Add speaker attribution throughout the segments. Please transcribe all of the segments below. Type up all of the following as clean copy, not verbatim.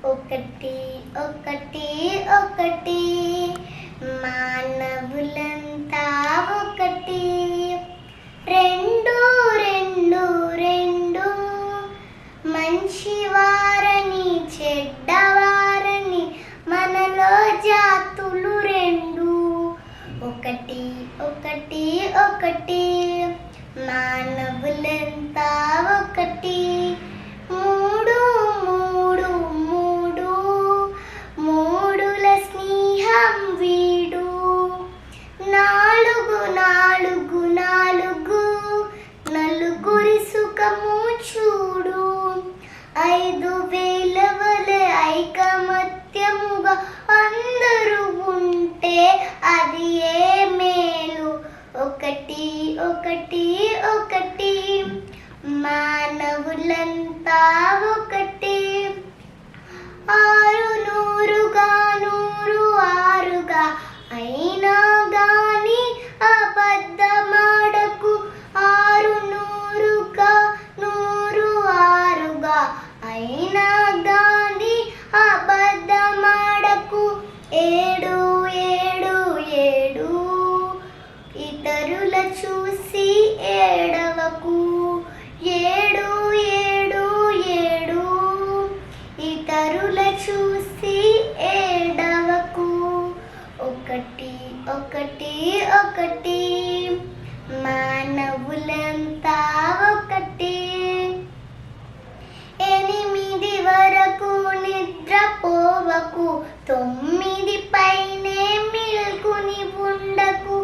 Speaker 1: ఒకటి ఒకటి ఒకటి మానవులంతా ఒకటి. రెండు రెండు రెండు మంచివారని చెడ్డవారని మనలో జాతులు రెండు. ఒకటి ఒకటి ఒకటి మానవులంతా ఒకటి. మూడు మూడు మూడు మూడుల స్నేహం వీడు. నాలుగు నాలుగు నాలుగు నలుగురి సుఖము చూడు. 5,000 వలె ఐకమత్యముగా అందరూ ఉంటే అది ఏ మేలు. ఒకటి ఒకటి ఒకటి మానవులంతా ఒకటి. 6 నూరుగా 100 ఆరుగా అయినా గాని అబద్ధమాడకు. 6 నూరుగా 100 ఆరుగా అయినా గాని అబద్ధమాడకు. 7 7 7 ఇతరుల చూసి ఏడవకు. 7 7 7 ఇతరుల చూసి ఏడవకు. ఒకటి ఒకటి ఒకటి మానవులంతా ఒకటి. 8 వరకు నిద్రపోవకు. 9 పైనే మిల్కుని ఉండకు.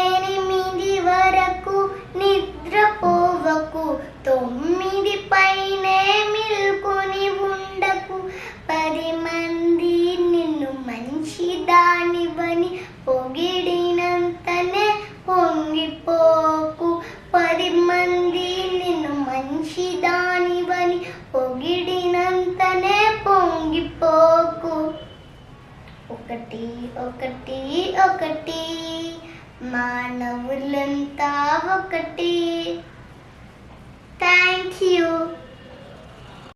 Speaker 1: 8 వరకు నిద్రపోవకు. 9 పైనే మిల్కుని ఉండకు. 10 మంది నిన్ను మంచిదానివని పొగిడినంతనే పొంగిపోకు. 10 మంది నిన్ను మంచిదానివని పొగిడినంతనే పొంగిపోకు. ఒకటి ఒకటి ఒకటి మానవులంతా ఒకటి. Thank you.